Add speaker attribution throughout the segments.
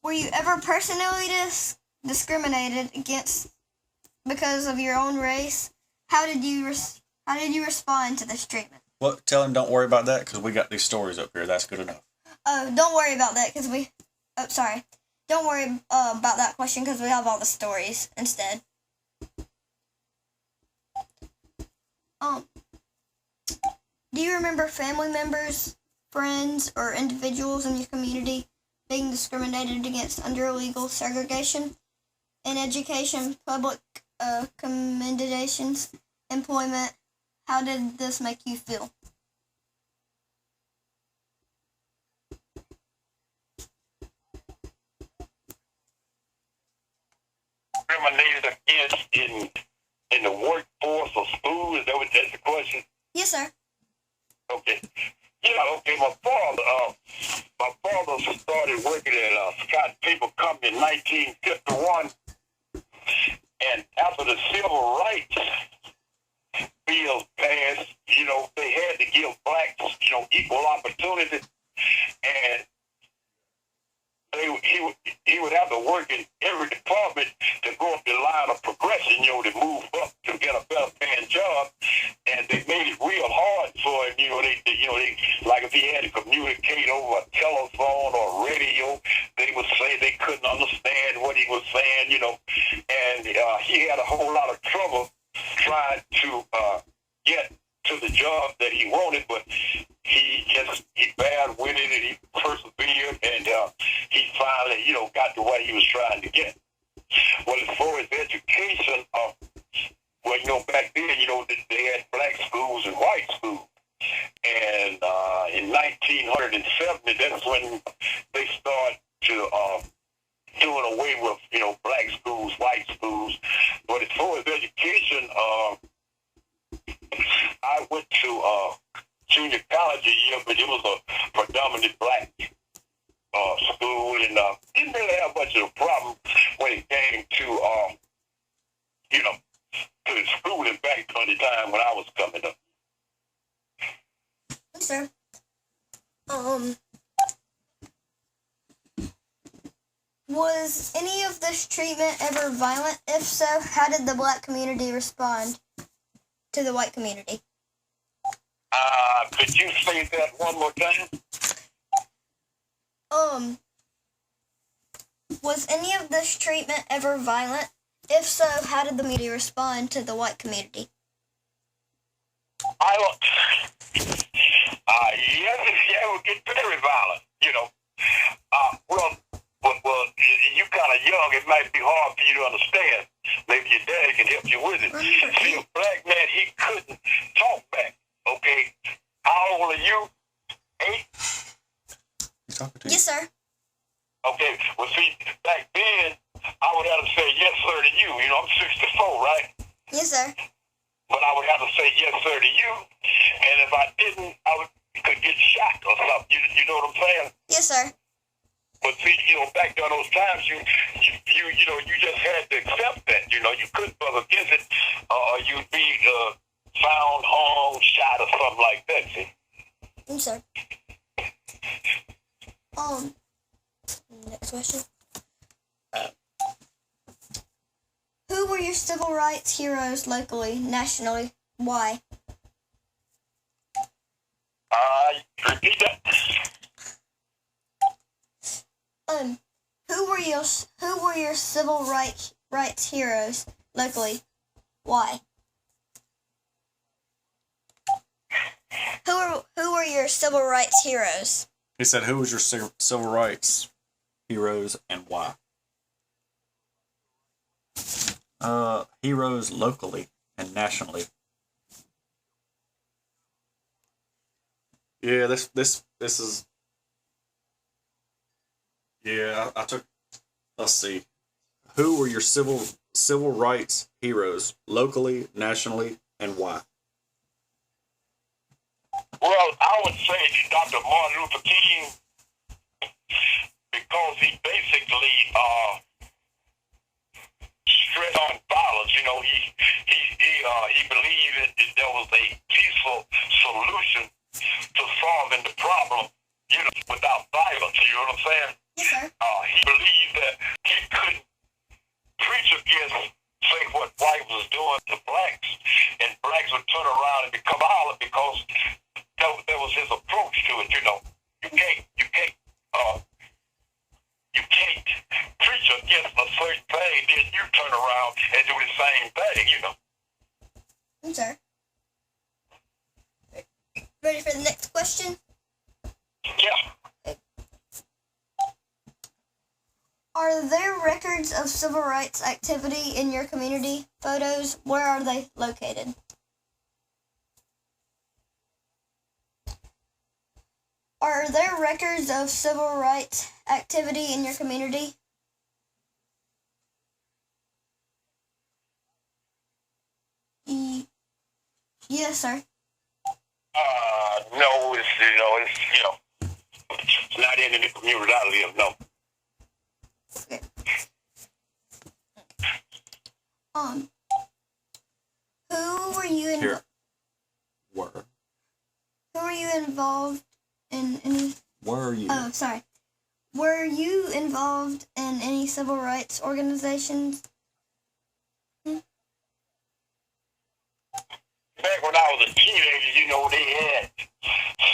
Speaker 1: Were you ever personally discriminated against because of your own race? How did you respond to this treatment?
Speaker 2: Well, tell him don't worry about that because we got these stories up here. That's good enough.
Speaker 1: Oh, don't worry about that because we... Oh, sorry. Don't worry about that question because we have all the stories instead. Do you remember family members, friends, or individuals in your community being discriminated against under illegal segregation in education, public accommodations, employment? How did this make you feel?
Speaker 3: Discriminated against in the workforce or school? Is that's the question?
Speaker 1: Yes, sir.
Speaker 3: Okay. Yeah, okay. My father started working at Scott Paper Company in 1951, and after the civil rights bill passed, they had to give blacks, equal opportunity, and he would have to work in every department to go up the line of progression, to move up to get a better paying job. And they made it real hard for him. They like if he had to communicate over a telephone or radio, they would say they couldn't understand what he was saying, And he had a whole lot of trouble trying to get to the job that he wanted, but he bared with it and he persevered, and he finally, got to what he was trying to get. Well, as far as education, back then, they had black schools and white schools. And in 1970, that's when they started to doing away with, black schools, white schools. But as far as education, I went to junior college a year, but it was a predominantly black school, and didn't really have much of a problem when it came to, to the schooling back during the time when I was coming up.
Speaker 1: Yes, sir. Was any of this treatment ever violent? If so, how did the black community respond to the white community?
Speaker 3: Could you say that one more time?
Speaker 1: Was any of this treatment ever violent? If so, how did the media respond to the white community?
Speaker 3: Yes, it would get very violent, Well, you kind of young, it might be hard for you to understand. Maybe your dad can help you with it. See, a black man, he couldn't talk back, okay? How old are you? 8?
Speaker 2: He's talking to you.
Speaker 1: Yes, sir.
Speaker 3: Okay, well, see, back then, I would have to say yes, sir, to you. I'm 64, right?
Speaker 1: Yes, sir.
Speaker 3: But I would have to say yes, sir, to you. And if I didn't, could get shot or something. You know what I'm saying?
Speaker 1: Yes, sir.
Speaker 3: But see, back during those times, you just had to accept that. You couldn't go against it, or you'd be found, hung, shot, or something like that. See?
Speaker 1: Yes, sir. Next question. Who were your civil rights heroes locally, nationally? Why?
Speaker 3: Repeat that.
Speaker 1: Who were your civil rights heroes locally? Why? Who were your civil rights heroes?
Speaker 2: He said, who was your civil rights heroes and why? Heroes locally and nationally. Yeah, this is. Yeah, I took. Let's see. Who were your civil rights heroes locally, nationally, and why?
Speaker 3: Well, I would say Dr. Martin Luther King, because he basically straight on violence. He believed that there was a peaceful solution to solving the problem, without violence. You know what I'm saying?
Speaker 1: Yes, sir.
Speaker 3: He believed on to blacks, and blacks would turn around and become holler because that was his approach to it. You know, you can't preach against a certain thing, then you turn around and do the same thing. You know.
Speaker 1: I'm sorry. Ready for the next question?
Speaker 3: Yeah.
Speaker 1: Are there records of civil rights activity in your community? Photos? Where are they located? Are there records of civil rights activity in your community? Yes, sir.
Speaker 3: No, it's not in the community I live. No.
Speaker 1: Okay. Who were you
Speaker 2: Here. Where?
Speaker 1: Who were you involved in any?
Speaker 2: Where are you?
Speaker 1: Oh, sorry. Were you involved in any civil rights organizations?
Speaker 3: Back when I was a teenager, they had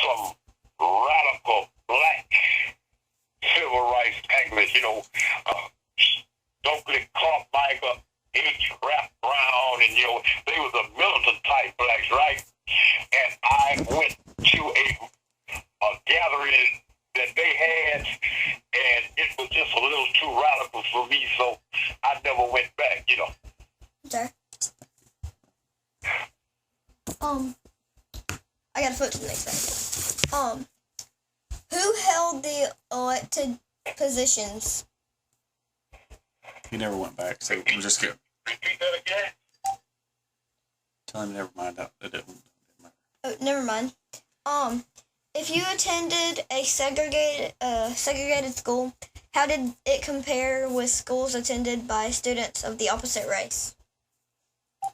Speaker 3: some radical black civil rights activists, Stokely Carmichael, H. Rap Brown, and, they was a militant type blacks, right? And I went to a gathering that they had, and it was just a little too radical for me, so I never went back.
Speaker 1: Sir. I gotta flip to the next slide. Who held the elected positions?
Speaker 2: He never went back, so I'm just kidding.
Speaker 3: Repeat that again?
Speaker 2: Tell him never mind. That didn't matter.
Speaker 1: Oh, never mind. If you attended a segregated school, how did it compare with schools attended by students of the opposite race?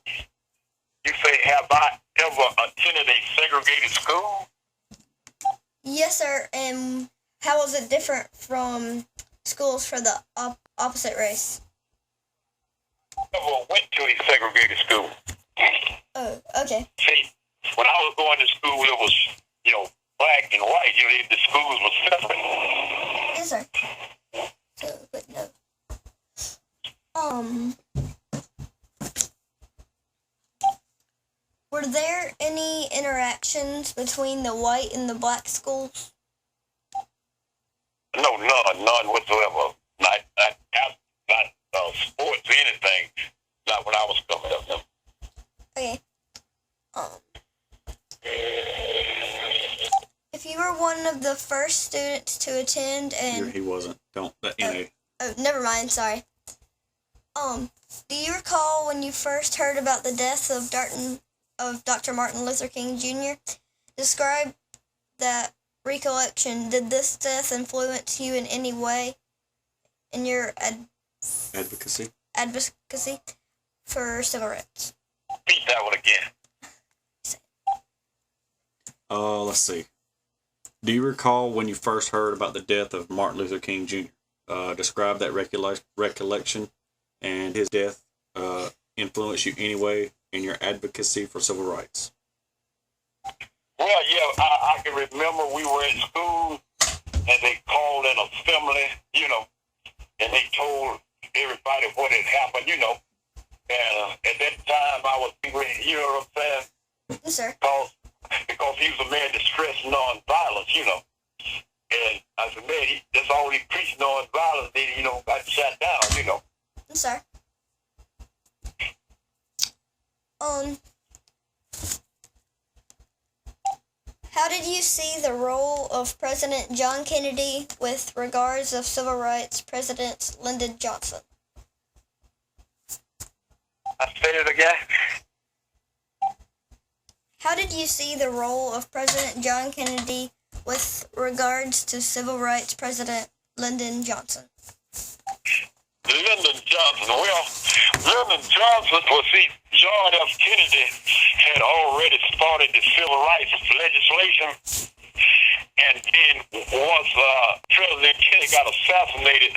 Speaker 3: You say, have I ever attended a segregated school?
Speaker 1: Yes, sir. And how was it different from schools for the opposite race?
Speaker 3: I never went to a segregated school.
Speaker 1: Oh, okay.
Speaker 3: See, when I was going to school, it was, black and white. The schools were separate.
Speaker 1: Yes, sir. So, quick note. Were there any interactions between the white and the black schools?
Speaker 3: No, none whatsoever. Not sports or anything. Not when I was coming up. No.
Speaker 1: Okay. If you were one of the first students to attend and...
Speaker 2: He wasn't. Don't. That NA.
Speaker 1: Oh, never mind, sorry. Do you recall when you first heard about the death of Dr. Martin Luther King Jr.? Describe that recollection. Did this death influence you in any way in your
Speaker 2: Advocacy
Speaker 1: for civil rights?
Speaker 3: Repeat that one again.
Speaker 2: Let's see. Do you recall when you first heard about the death of Martin Luther King Jr.? Describe that recollection and his death influence you anyway in your advocacy for civil rights.
Speaker 3: Well, yeah, I can remember we were in school and they called an assembly, and they told everybody what had happened, And at that time I was angry, you know what I'm saying?
Speaker 1: Yes, sir.
Speaker 3: Because he was a man that stressed nonviolence, And I said, man, that's all he preached, nonviolence, then, got shut down,
Speaker 1: Yes, sir. How did you see the role of President John Kennedy with regards of civil rights President Lyndon Johnson?
Speaker 3: I said it again.
Speaker 1: How did you see the role of President John Kennedy with regards to civil rights President Lyndon Johnson?
Speaker 3: Lyndon Johnson. Well, Lyndon Johnson, John F. Kennedy had already started the civil rights legislation. And then once President Kennedy got assassinated,